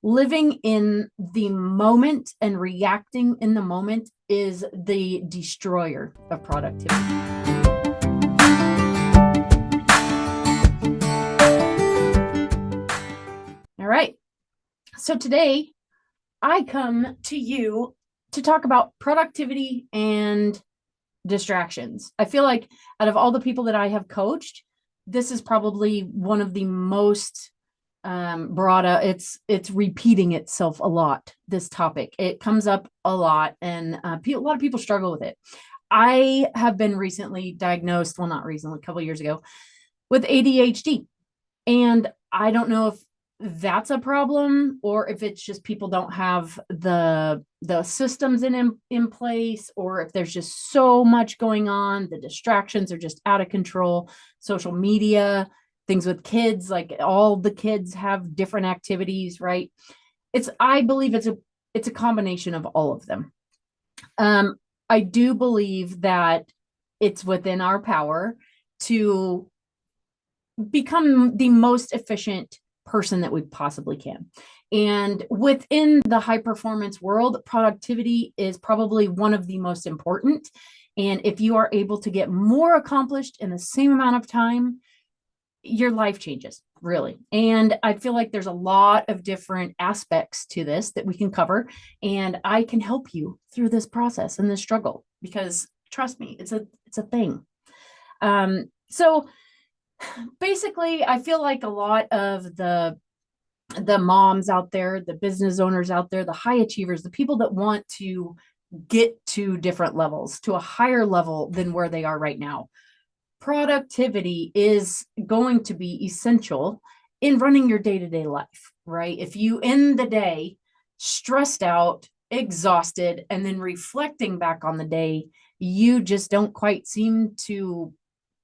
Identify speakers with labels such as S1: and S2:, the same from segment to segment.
S1: Living in the moment and reacting in the moment is the destroyer of productivity. All right. So today I come to you to talk about productivity and distractions. I feel like out of all the people that I have coached, this is probably one of the most brought up. It's repeating itself a lot. This topic, it comes up a lot, and a lot of people struggle with it. I have been recently diagnosed, well, not recently, a couple of years ago, with ADHD, and I don't know if that's a problem or if it's just people don't have the systems in place, or if there's just so much going on, the distractions are just out of control. Social media, things with kids, like all the kids have different activities, right? I believe it's a combination of all of them. I do believe that it's within our power to become the most efficient person that we possibly can. And within the high performance world, productivity is probably one of the most important. And if you are able to get more accomplished in the same amount of time, your life changes, really. And I feel like there's a lot of different aspects to this that we can cover. And I can help you through this process and this struggle, because trust me, it's a thing. So basically, I feel like a lot of the moms out there, the business owners out there, the high achievers, the people that want to get to different levels, to a higher level than where they are right now, productivity is going to be essential in running your day-to-day life, right? If you end the day stressed out, exhausted, and then reflecting back on the day, you just don't quite seem to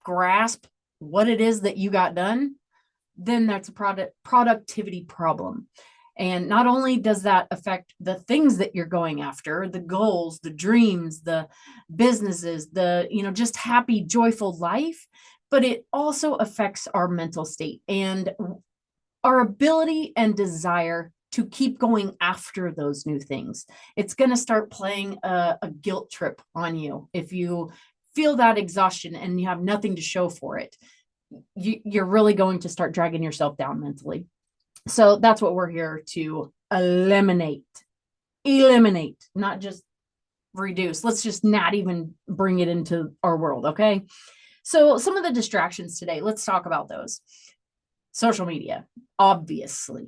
S1: grasp what it is that you got done, then that's a productivity problem. And not only does that affect the things that you're going after, the goals, the dreams, the businesses, just happy, joyful life, but it also affects our mental state and our ability and desire to keep going after those new things. It's going to start playing a guilt trip on you if you feel that exhaustion and you have nothing to show for it. You're really going to start dragging yourself down mentally. So that's what we're here to eliminate, not just reduce. Let's just not even bring it into our world. Okay. So some of the distractions today, let's talk about those. Social media, obviously.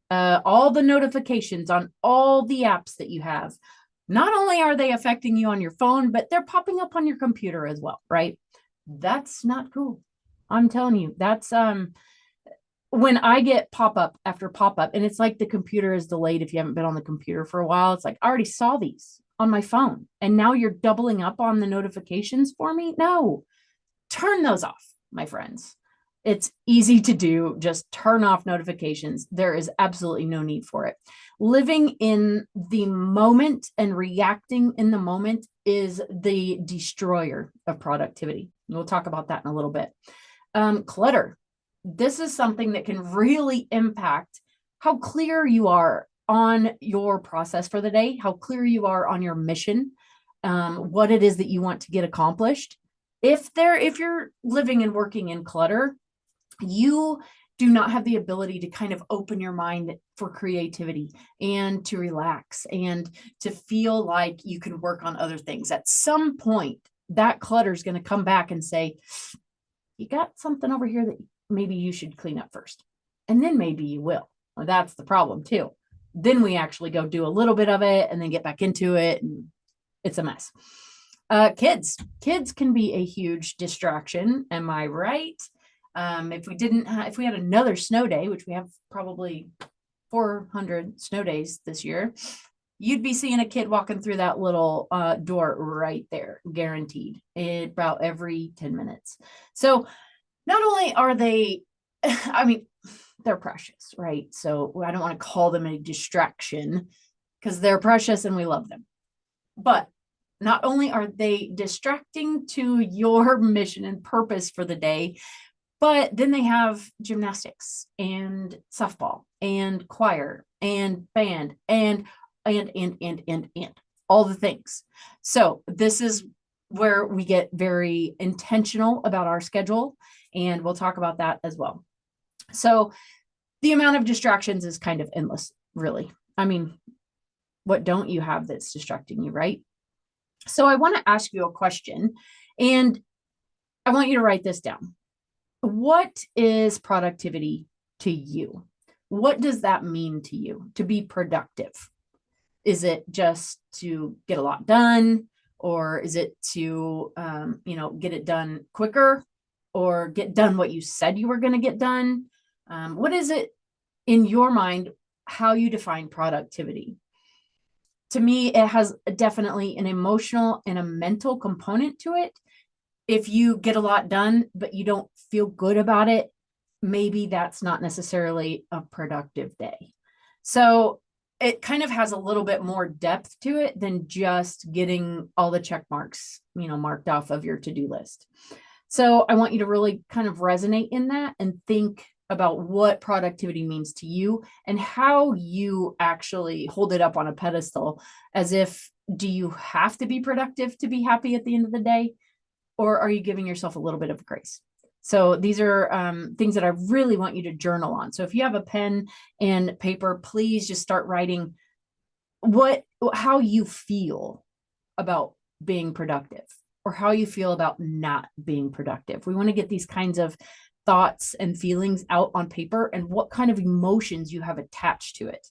S1: All the notifications on all the apps that you have, not only are they affecting you on your phone, but they're popping up on your computer as well, right? That's not cool. I'm telling you, that's when I get pop-up after pop-up, and it's like the computer is delayed. If you haven't been on the computer for a while, it's like, I already saw these on my phone, and now you're doubling up on the notifications for me. No, turn those off, my friends. It's easy to do. Just turn off notifications. There is absolutely no need for it. Living in the moment and reacting in the moment is the destroyer of productivity. We'll talk about that in a little bit. Clutter. This is something that can really impact how clear you are on your process for the day, how clear you are on your mission, what it is that you want to get accomplished. If you're living and working in clutter, you do not have the ability to kind of open your mind for creativity and to relax and to feel like you can work on other things. At some point, that clutter is going to come back and say, you got something over here that maybe you should clean up first. And then maybe you will. Well, that's the problem too. Then we actually go do a little bit of it and then get back into it, and it's a mess. Kids can be a huge distraction. Am I right? If we had another snow day, which we have probably 400 snow days this year, you'd be seeing a kid walking through that little door right there, guaranteed, about every 10 minutes. So not only are they, I mean, they're precious, right? So I don't want to call them a distraction because they're precious and we love them. But not only are they distracting to your mission and purpose for the day, but then they have gymnastics and softball and choir and band and all the things. So this is where we get very intentional about our schedule, and we'll talk about that as well. So the amount of distractions is kind of endless, really. I mean, what don't you have that's distracting you, right? So I want to ask you a question, and I want you to write this down. What is productivity to you? What does that mean to you to be productive? Is it just to get a lot done? Or is it to, get it done quicker or get done what you said you were going to get done? What is it in your mind, how you define productivity? To me, it has definitely an emotional and a mental component to it. If you get a lot done, but you don't feel good about it, maybe that's not necessarily a productive day. So it kind of has a little bit more depth to it than just getting all the check marks, marked off of your to-do list. So I want you to really kind of resonate in that and think about what productivity means to you and how you actually hold it up on a pedestal as if, do you have to be productive to be happy at the end of the day? Or are you giving yourself a little bit of grace? So these are things that I really want you to journal on. So if you have a pen and paper, please just start writing how you feel about being productive or how you feel about not being productive. We want to get these kinds of thoughts and feelings out on paper and what kind of emotions you have attached to it.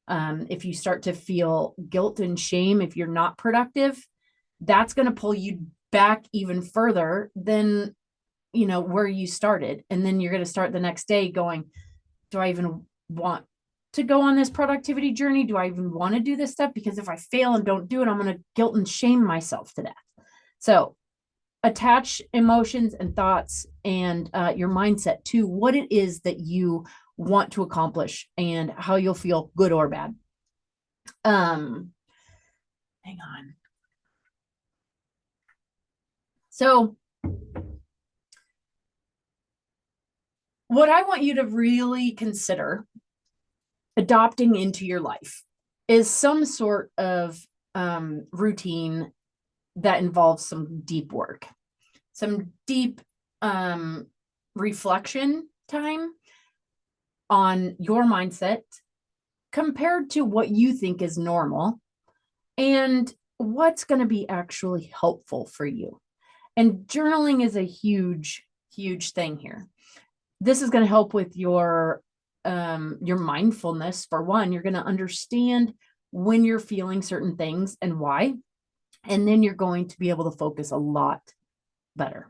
S1: If you start to feel guilt and shame if you're not productive, that's going to pull you back even further than where you started. And then you're going to start the next day going, do I even want to go on this productivity journey? Do I even want to do this stuff? Because if I fail and don't do it, I'm going to guilt and shame myself to death. So attach emotions and thoughts and your mindset to what it is that you want to accomplish and how you'll feel, good or bad. Hang on. So what I want you to really consider adopting into your life is some sort of routine that involves some deep work, some deep reflection time on your mindset compared to what you think is normal and what's going to be actually helpful for you. And journaling is a huge, huge thing here. This is going to help with your mindfulness. For one, you're going to understand when you're feeling certain things and why, and then you're going to be able to focus a lot better.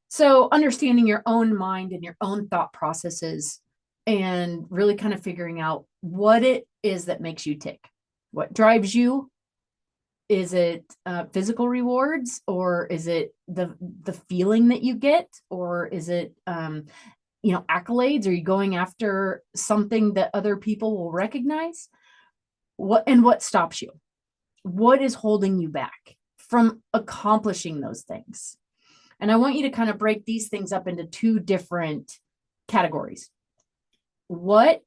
S1: So understanding your own mind and your own thought processes and really kind of figuring out what it is that makes you tick, what drives you. Is it physical rewards, or is it the feeling that you get, or is it accolades? Are you going after something that other people will recognize? What stops you? What is holding you back from accomplishing those things? And I want you to kind of break these things up into two different categories. What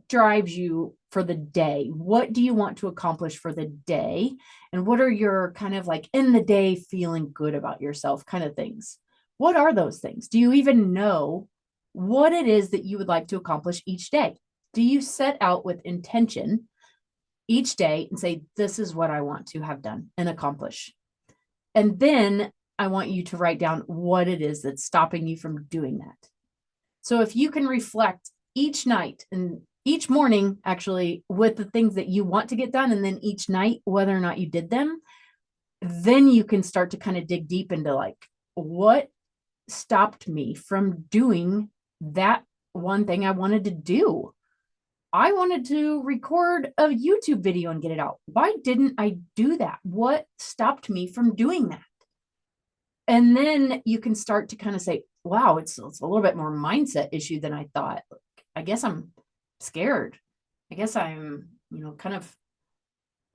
S1: drives you for the day? What do you want to accomplish for the day? And what are your kind of like in the day feeling good about yourself kind of things? What are those things? Do you even know what it is that you would like to accomplish each day? Do you set out with intention each day and say, this is what I want to have done and accomplish? And then I want you to write down what it is that's stopping you from doing that. So if you can reflect each night and each morning, actually, with the things that you want to get done, and then each night, whether or not you did them, then you can start to kind of dig deep into like, what stopped me from doing that one thing I wanted to do? I wanted to record a YouTube video and get it out. Why didn't I do that? What stopped me from doing that? And then you can start to kind of say, wow, it's a little bit more mindset issue than I thought. I guess I'm scared. I guess I'm, kind of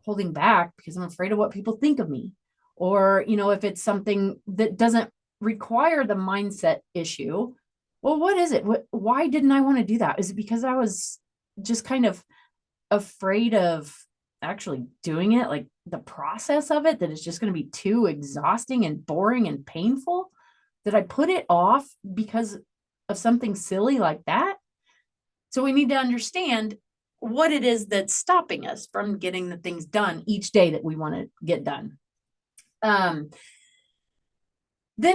S1: holding back because I'm afraid of what people think of me. Or, if it's something that doesn't require the mindset issue, well, what is it? Why didn't I want to do that? Is it because I was just kind of afraid of actually doing it, like the process of it, that it's just going to be too exhausting and boring and painful, that I put it off because of something silly like that. So we need to understand what it is that's stopping us from getting the things done each day that we want to get done. Then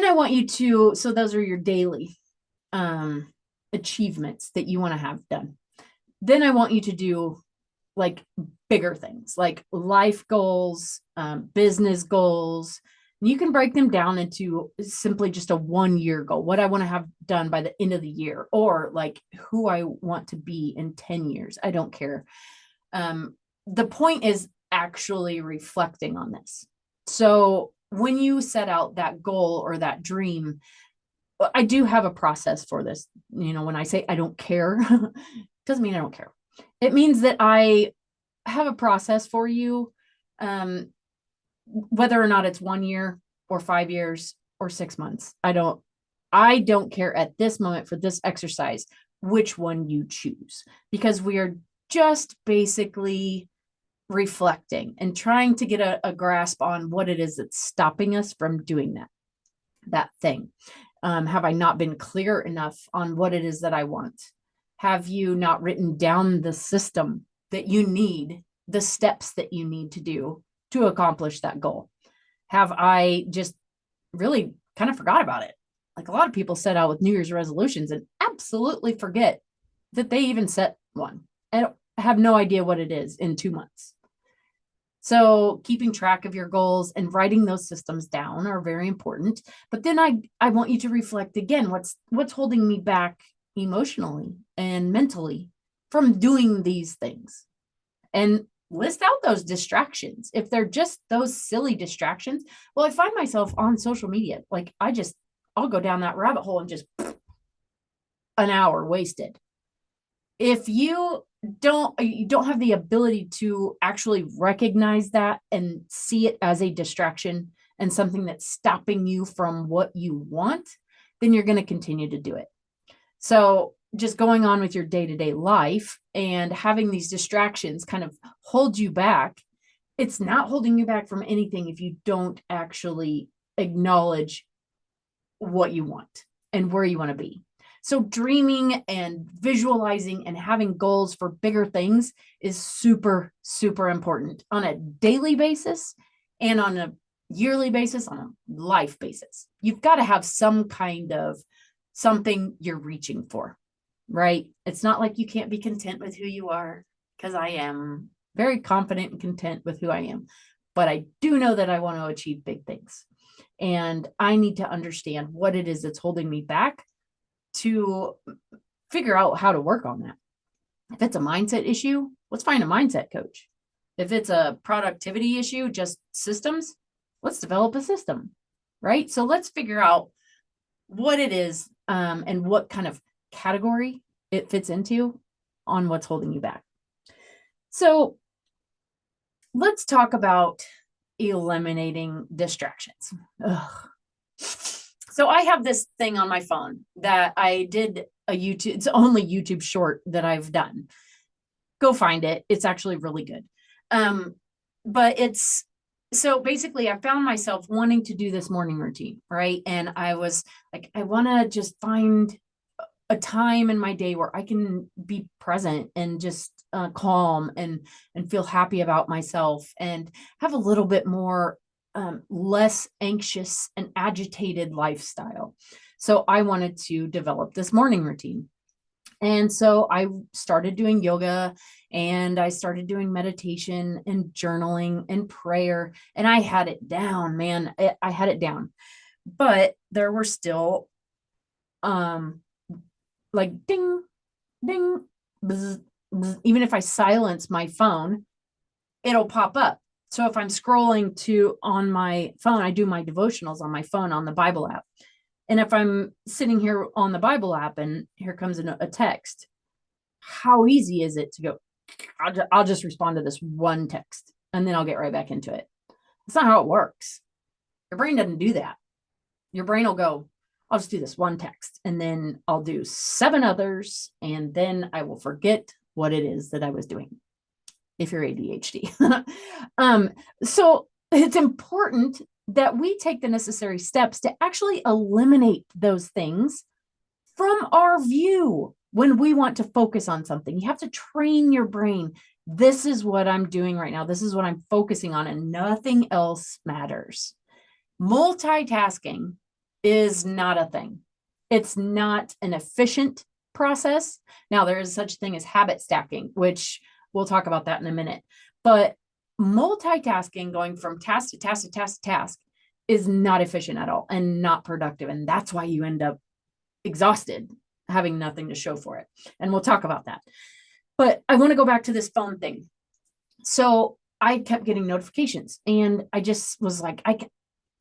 S1: I want you to, so those are your daily achievements that you want to have done. Then I want you to do like bigger things, like life goals, business goals. You can break them down into simply just a 1-year goal, what I want to have done by the end of the year, or like who I want to be in 10 years. I don't care. The point is actually reflecting on this. So when you set out that goal or that dream, I do have a process for this. When I say I don't care, doesn't mean I don't care. It means that I have a process for you, whether or not it's 1 year or 5 years or 6 months. I don't care at this moment for this exercise which one you choose, because we are just basically reflecting and trying to get a grasp on what it is that's stopping us from doing that thing. Have I not been clear enough on what it is that I want? Have you not written down the system that you need, the steps that you need to do to accomplish that goal? Have I just really kind of forgot about it? Like a lot of people set out with New Year's resolutions and absolutely forget that they even set one and have no idea what it is in 2 months. So keeping track of your goals and writing those systems down are very important. But then I want you to reflect again, what's holding me back emotionally and mentally from doing these things, and list out those distractions. If they're just those silly distractions, well, I find myself on social media. Like I'll go down that rabbit hole and just an hour wasted. If you don't have the ability to actually recognize that and see it as a distraction and something that's stopping you from what you want, then you're going to continue to do it. So just going on with your day-to-day life and having these distractions kind of hold you back, it's not holding you back from anything if you don't actually acknowledge what you want and where you want to be. So dreaming and visualizing and having goals for bigger things is super, super important on a daily basis and on a yearly basis, on a life basis. You've got to have some kind of something you're reaching for, right? It's not like you can't be content with who you are, because I am very confident and content with who I am. But I do know that I want to achieve big things. And I need to understand what it is that's holding me back to figure out how to work on that. If it's a mindset issue, let's find a mindset coach. If it's a productivity issue, just systems, let's develop a system, right? So let's figure out what it is and what kind of category it fits into on what's holding you back. So let's talk about eliminating distractions. Ugh. So I have this thing on my phone that I did it's only YouTube short that I've done. Go find it. It's actually really good. But so basically I found myself wanting to do this morning routine, right? And I was like, I want to just find a time in my day where I can be present and just calm and feel happy about myself and have a little bit more less anxious and agitated lifestyle. So I wanted to develop this morning routine. And so I started doing yoga and I started doing meditation and journaling and prayer. And I had it down, man. I had it down. But there were still like ding, ding, bzz, bzz. Even if I silence my phone, it'll pop up. So if I'm scrolling on my phone, I do my devotionals on my phone on the Bible app. And if I'm sitting here on the Bible app and here comes a text, how easy is it to go, I'll just respond to this one text and then I'll get right back into it. That's not how it works. Your brain doesn't do that. Your brain will go, I'll just do this one text and then I'll do 7 others and then I will forget what it is that I was doing. if you're ADHD. So it's important that we take the necessary steps to actually eliminate those things from our view when we want to focus on something. You have to train your brain. This is what I'm doing right now. This is what I'm focusing on, and nothing else matters. Multitasking is not a thing. It's not an efficient process. Now, there is such thing as habit stacking, which we'll talk about that in a minute. But multitasking, going from task to task to task to task, is not efficient at all and not productive. And that's why you end up exhausted, having nothing to show for it. And we'll talk about that. But I want to go back to this phone thing. So I kept getting notifications, and I just was like,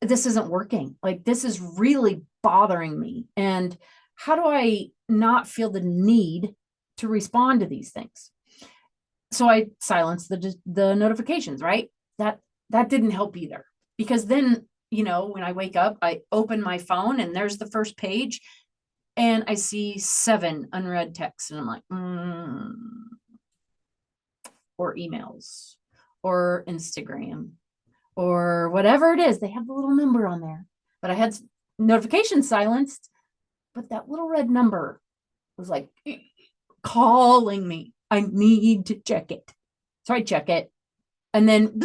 S1: this isn't working. Like, this is really bothering me. And how do I not feel the need to respond to these things? So I silenced the notifications, right? That didn't help either, because then, when I wake up, I open my phone and there's the first page and I see 7 unread texts, and I'm like, or emails or Instagram or whatever it is. They have the little number on there, but I had notifications silenced, but that little red number was like calling me. I need to check it. So I check it. And then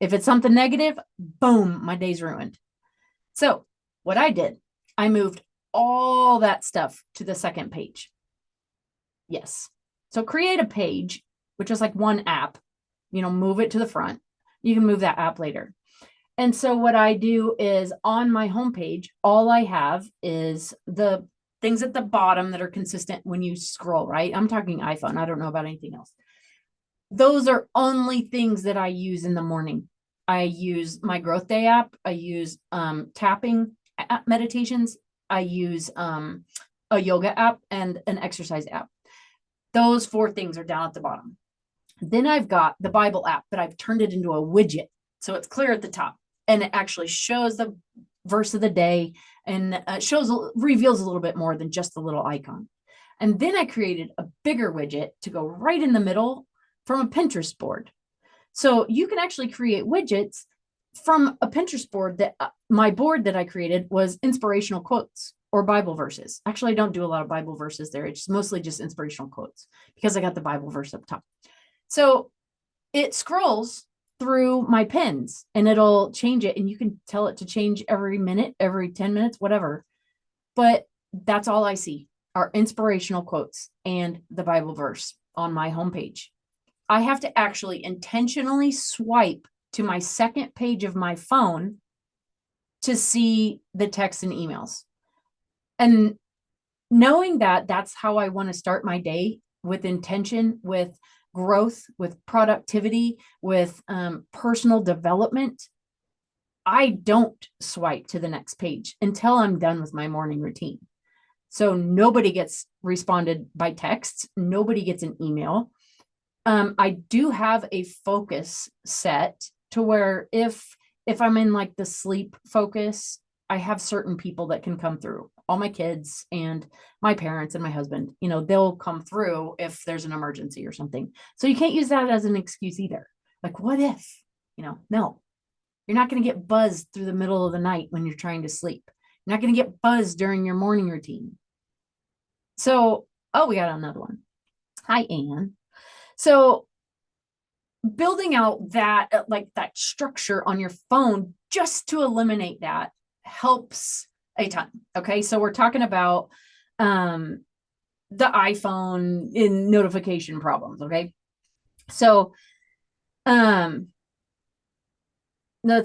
S1: if it's something negative, boom, my day's ruined. So what I did, I moved all that stuff to the second page. Yes. So create a page, which is like one app, move it to the front. You can move that app later. And so what I do is on my homepage, all I have is the things at the bottom that are consistent when you scroll, right? I'm talking iPhone. I don't know about anything else. Those are only things that I use in the morning. I use my Growth Day app. I use tapping meditations. I use a yoga app and an exercise app. Those 4 things are down at the bottom. Then I've got the Bible app, but I've turned it into a widget. So it's clear at the top, and it actually shows the verse of the day, and reveals a little bit more than just the little icon. And then I created a bigger widget to go right in the middle from a Pinterest board. So you can actually create widgets from a Pinterest board. That my board that I created was inspirational quotes or Bible verses. Actually, I don't do a lot of Bible verses there. It's mostly just inspirational quotes because I got the Bible verse up top. So it scrolls through my pins and it'll change it, and you can tell it to change every minute, every 10 minutes, whatever. But that's all I see are inspirational quotes and the Bible verse on my homepage. I have to actually intentionally swipe to my second page of my phone to see the texts and emails. And knowing that that's how I want to start my day, with intention, with growth, with productivity, with personal development, I don't swipe to the next page until I'm done with my morning routine. So nobody gets responded by text. Nobody gets an email. I do have a focus set to where if I'm in like the sleep focus, I have certain people that can come through. All my kids and my parents and my husband, they'll come through if there's an emergency or something. So you can't use that as an excuse either. Like, what if, no, you're not going to get buzzed through the middle of the night when you're trying to sleep. You're not going to get buzzed during your morning routine. So, we got another one. Hi, Anne. So building out that, like that structure on your phone, just to eliminate that helps a ton. Okay. So we're talking about the iPhone in notification problems. Okay. So let's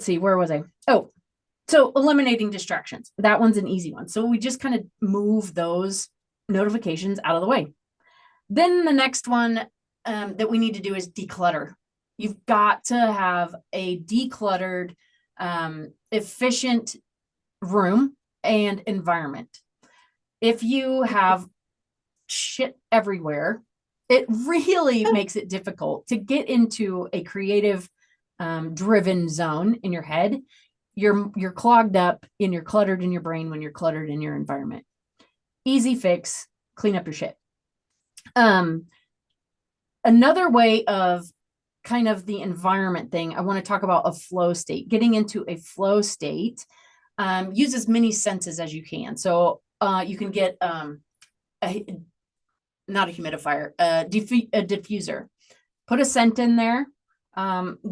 S1: see, where was I? So eliminating distractions. That one's an easy one. So we just kind of move those notifications out of the way. Then the next one that we need to do is declutter. You've got to have a decluttered, efficient room and environment. If you have shit everywhere, it really makes it difficult to get into a creative, driven zone in your head. You're clogged up and you're cluttered in your brain when you're cluttered in your environment. Easy fix, clean up your shit. Another way of kind of the environment thing, I want to talk about a flow state. Getting into a flow state, use as many senses as you can. So you can get not a humidifier, a diffuser. Put a scent in there.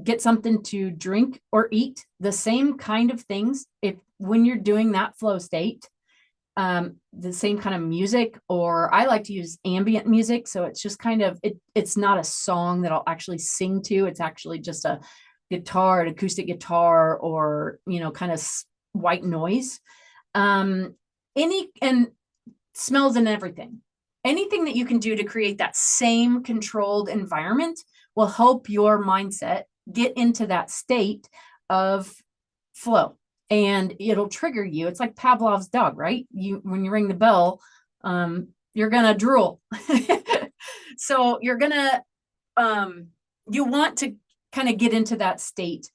S1: Get something to drink or eat. The same kind of things. If when you're doing that flow state, the same kind of music, or I like to use ambient music. So it's just kind of, it's not a song that I'll actually sing to. It's actually just a guitar, an acoustic guitar, or, kind of white noise. And smells and everything. Anything that you can do to create that same controlled environment will help your mindset get into that state of flow. And it'll trigger you. It's like Pavlov's dog, right? When you ring the bell, you're gonna drool. So you're gonna you want to kind of get into that state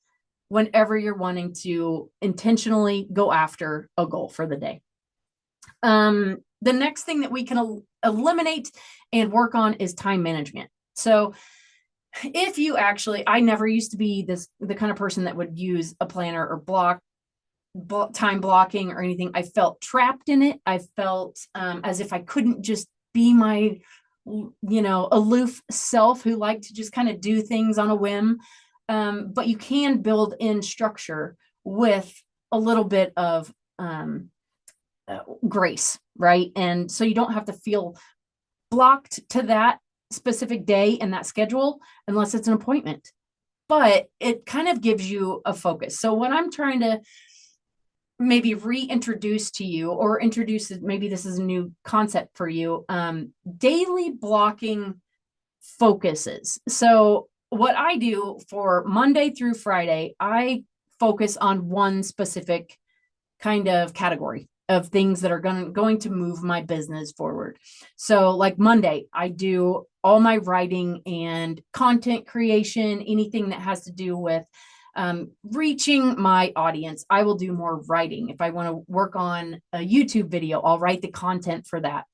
S1: whenever you're wanting to intentionally go after a goal for the day. The next thing that we can eliminate and work on is time management. So if you I never used to be the kind of person that would use a planner or time blocking or anything. I felt trapped in it. I felt as if I couldn't just be my, aloof self who liked to just kind of do things on a whim. But you can build in structure with a little bit of grace, right? And so you don't have to feel blocked to that specific day and that schedule unless it's an appointment. But it kind of gives you a focus. So what I'm trying to maybe reintroduce to you, or introduce, maybe this is a new concept for you, daily blocking focuses. So what I do for Monday through Friday, I focus on one specific kind of category of things that are going to move my business forward. So like Monday, I do all my writing and content creation, anything that has to do with reaching my audience. I will do more writing. If I want to work on a YouTube video, I'll write the content for that.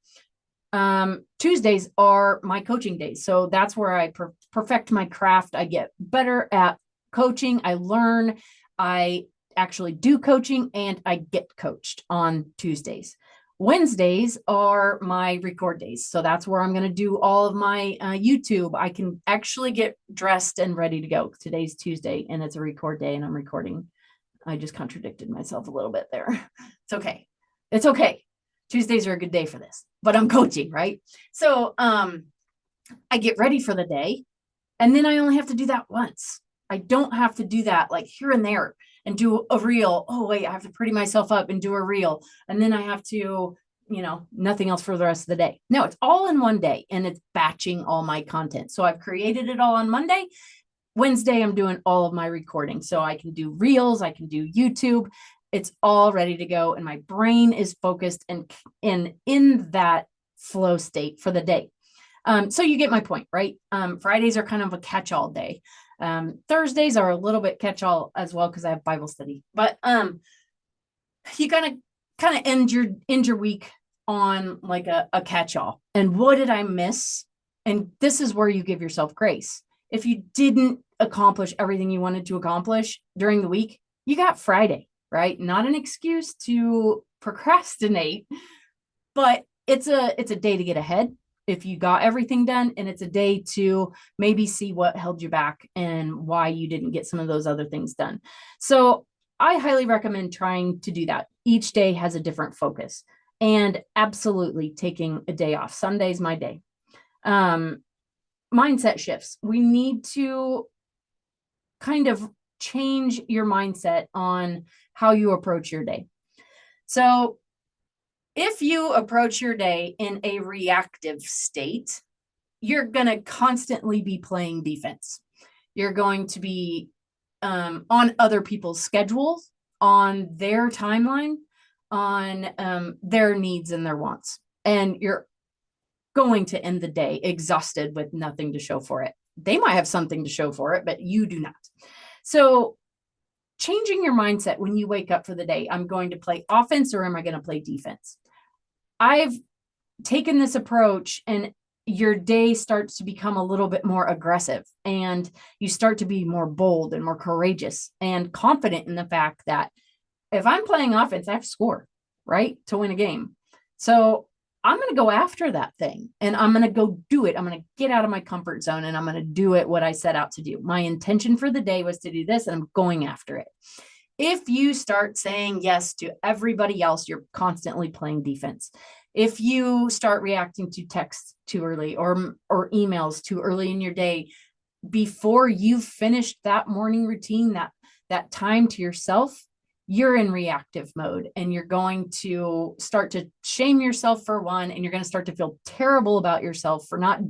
S1: Tuesdays are my coaching days. So that's where I perfect my craft. I get better at coaching. I learn, I actually do coaching, and I get coached on Tuesdays. Wednesdays are my record days. So that's where I'm going to do all of my YouTube. I can actually get dressed and ready to go. Today's Tuesday and it's a record day and I'm recording. I just contradicted myself a little bit there. It's okay. It's okay. Tuesdays are a good day for this, but I'm coaching, right? So I get ready for the day, and then I only have to do that once. I don't have to do that like here and there and do a reel. Oh, wait, I have to pretty myself up and do a reel. And then I have to, nothing else for the rest of the day. No, it's all in one day, and it's batching all my content. So I've created it all on Monday. Wednesday, I'm doing all of my recording. So I can do reels, I can do YouTube. It's all ready to go. And my brain is focused and in that flow state for the day. So you get my point, right? Fridays are kind of a catch-all day. Thursdays are a little bit catch-all as well because I have Bible study. But you gotta kind of end your week on like a catch-all. And what did I miss? And this is where you give yourself grace. If you didn't accomplish everything you wanted to accomplish during the week, you got Friday, right? Not an excuse to procrastinate, but it's a day to get ahead if you got everything done, and it's a day to maybe see what held you back and why you didn't get some of those other things done. So I highly recommend trying to do that. Each day has a different focus, and absolutely taking a day off. Sunday's my day. Mindset shifts. We need to kind of change your mindset on how you approach your day. So if you approach your day in a reactive state, you're going to constantly be playing defense. You're going to be on other people's schedules, on their timeline, on their needs and their wants. And you're going to end the day exhausted with nothing to show for it. They might have something to show for it, but you do not. So changing your mindset when you wake up for the day, I'm going to play offense or am I going to play defense? I've taken this approach, and your day starts to become a little bit more aggressive, and you start to be more bold and more courageous and confident in the fact that if I'm playing offense, I have to score, right? To win a game. So I'm going to go after that thing, and I'm going to go do it. I'm going to get out of my comfort zone, and I'm going to do it what I set out to do. My intention for the day was to do this, and I'm going after it. If you start saying yes to everybody else, you're constantly playing defense. If you start reacting to texts too early or emails too early in your day, before you've finished that morning routine, that time to yourself, you're in reactive mode, and you're going to start to shame yourself for one, and you're going to start to feel terrible about yourself for not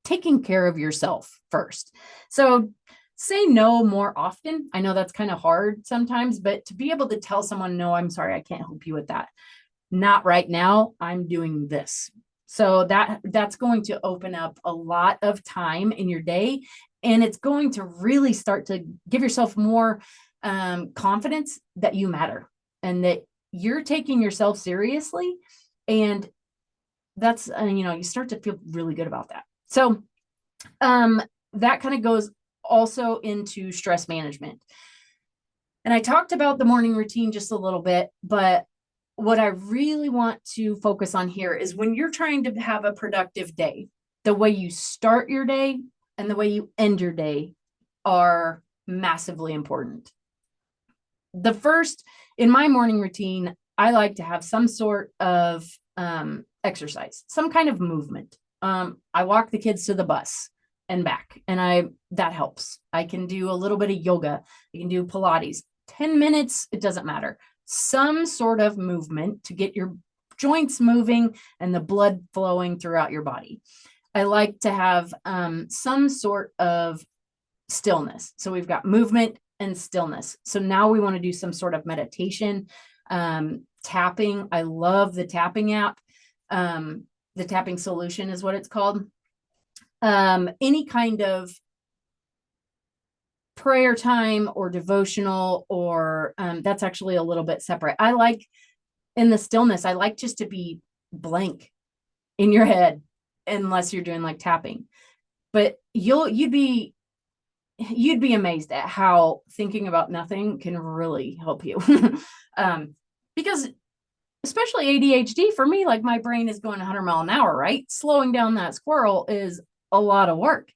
S1: taking care of yourself first. So say no more often. I know that's kind of hard sometimes, but to be able to tell someone, no, I'm sorry, I can't help you with that. Not right now. I'm doing this. So that's going to open up a lot of time in your day, and it's going to really start to give yourself more confidence that you matter and that you're taking yourself seriously. And that's, you start to feel really good about that. So that kind of goes also into stress management. And I talked about the morning routine just a little bit, but what I really want to focus on here is when you're trying to have a productive day, the way you start your day and the way you end your day are massively important. The first, in my morning routine, I like to have some sort of exercise, some kind of movement. I walk the kids to the bus and back, and that helps. I can do a little bit of yoga. I can do Pilates, 10 minutes. It doesn't matter. Some sort of movement to get your joints moving and the blood flowing throughout your body. I like to have some sort of stillness. So we've got movement and stillness. So now we want to do some sort of meditation, tapping. I love the tapping app. The tapping solution is what it's called. Any kind of prayer time or devotional, or that's actually a little bit separate. I like in the stillness, I like just to be blank in your head, unless you're doing like tapping. But you'd be amazed at how thinking about nothing can really help you. Because especially ADHD for me, like my brain is going 100 miles an hour, right? Slowing down that squirrel is a lot of work.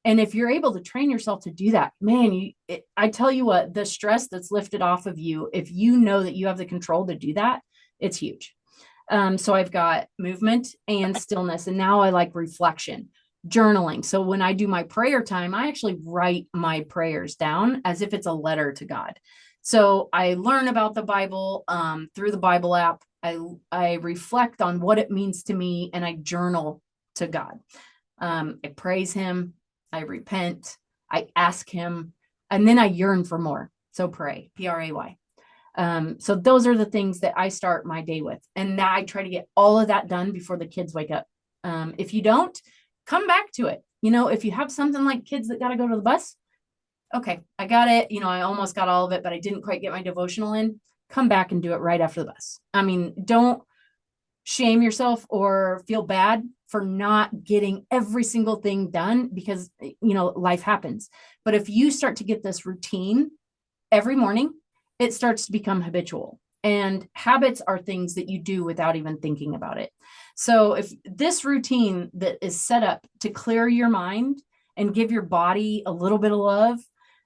S1: And if you're able to train yourself to do that, man, I tell you what, the stress that's lifted off of you, if you know that you have the control to do that, it's huge. So I've got movement and stillness. And now I like reflection, journaling. So when I do my prayer time, I actually write my prayers down as if it's a letter to God. So I learn about the Bible through the Bible app. I reflect on what it means to me, and I journal to God. I praise him. I repent. I ask him, and then I yearn for more. So pray, Pray. So those are the things that I start my day with. And now I try to get all of that done before the kids wake up. If you don't, come back to it. If you have something like kids that got to go to the bus, okay, I got it. I almost got all of it, but I didn't quite get my devotional in. Come back and do it right after the bus. I mean, don't shame yourself or feel bad for not getting every single thing done, because, life happens. But if you start to get this routine every morning, it starts to become habitual. And habits are things that you do without even thinking about it. So if this routine that is set up to clear your mind and give your body a little bit of love,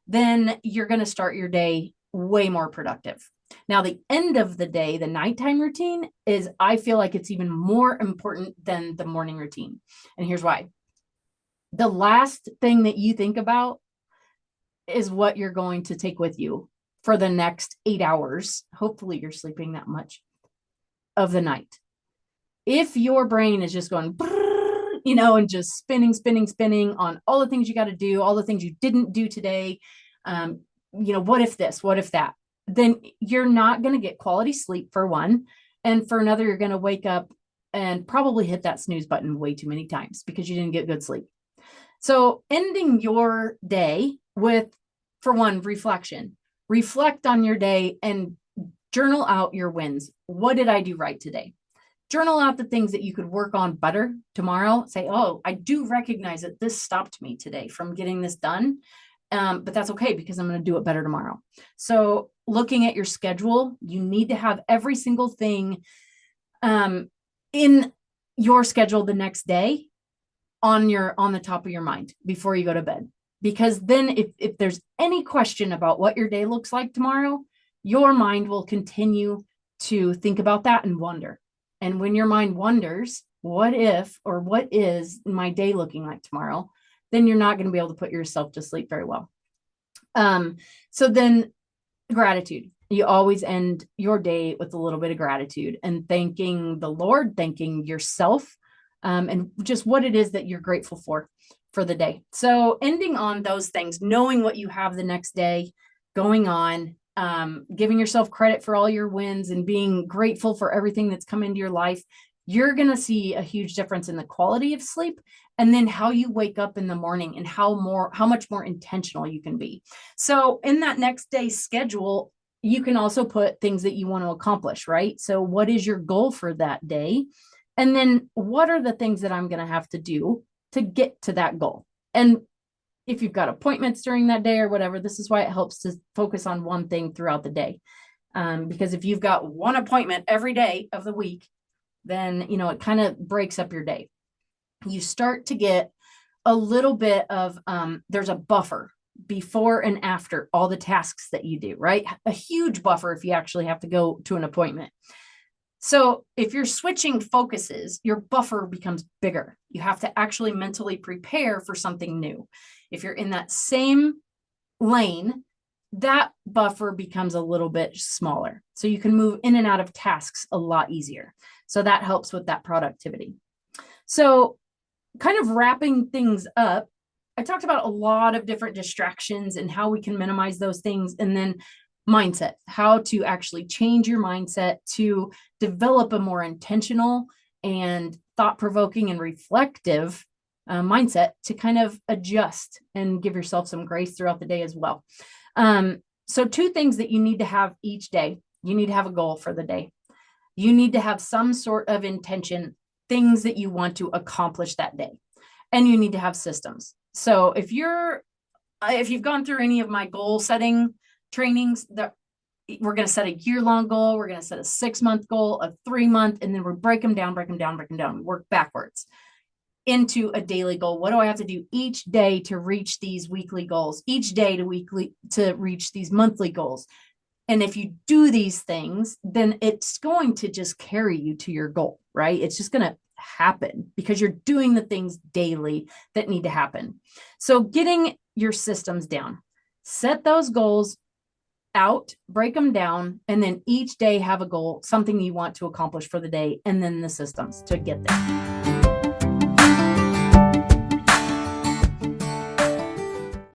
S1: then you're going to start your day way more productive. Now, the end of the day, the nighttime routine I feel like it's even more important than the morning routine. And here's why. The last thing that you think about is what you're going to take with you for the next 8 hours. Hopefully you're sleeping that much of the night. If your brain is just going, and just spinning on all the things you got to do, all the things you didn't do today, what if this, what if that, then you're not going to get quality sleep for one. And for another, you're going to wake up and probably hit that snooze button way too many times because you didn't get good sleep. So ending your day with, for one, reflection. Reflect on your day and journal out your wins. What did I do right today? journal out the things that you could work on better tomorrow. Say, oh, I do recognize that this stopped me today from getting this done. But that's okay because I'm going to do it better tomorrow. So looking at your schedule, you need to have every single thing in your schedule the next day on the top of your mind before you go to bed. Because then if there's any question about what your day looks like tomorrow, your mind will continue to think about that and wonder. And when your mind wonders, what if, or what is my day looking like tomorrow, then you're not going to be able to put yourself to sleep very well. So then gratitude. You always end your day with a little bit of gratitude and thanking the Lord, thanking yourself, and just what it is that you're grateful for the day. So ending on those things, knowing what you have the next day going on, giving yourself credit for all your wins and being grateful for everything that's come into your life, you're going to see a huge difference in the quality of sleep, and then how you wake up in the morning and how much more intentional you can be. So in that next day's schedule, you can also put things that you want to accomplish, right? So what is your goal for that day? And then what are the things that I'm going to have to do to get to that goal? And if you've got appointments during that day or whatever, this is why it helps to focus on one thing throughout the day. Because if you've got one appointment every day of the week, then, it kind of breaks up your day. You start to get a little bit of, there's a buffer before and after all the tasks that you do, right? A huge buffer if you actually have to go to an appointment. So if you're switching focuses, your buffer becomes bigger. You have to actually mentally prepare for something new. If you're in that same lane, that buffer becomes a little bit smaller. So you can move in and out of tasks a lot easier. So that helps with that productivity. So kind of wrapping things up, I talked about a lot of different distractions and how we can minimize those things. And then mindset, how to actually change your mindset to develop a more intentional and thought-provoking and reflective mindset to kind of adjust and give yourself some grace throughout the day as well. So 2 things that you need to have each day. You need to have a goal for the day. You need to have some sort of intention, things that you want to accomplish that day. And you need to have systems. So if you've gone through any of my goal setting trainings, we're going to set a year-long goal. We're going to set a 6-month goal, a 3-month, and then we break them down. We work backwards into a daily goal. What do I have to do each day to reach these weekly goals? Each day to reach these monthly goals. And if you do these things, then it's going to just carry you to your goal, right? It's just going to happen because you're doing the things daily that need to happen. So getting your systems down, set those goals out, break them down, and then each day have a goal, something you want to accomplish for the day, and then the systems to get there.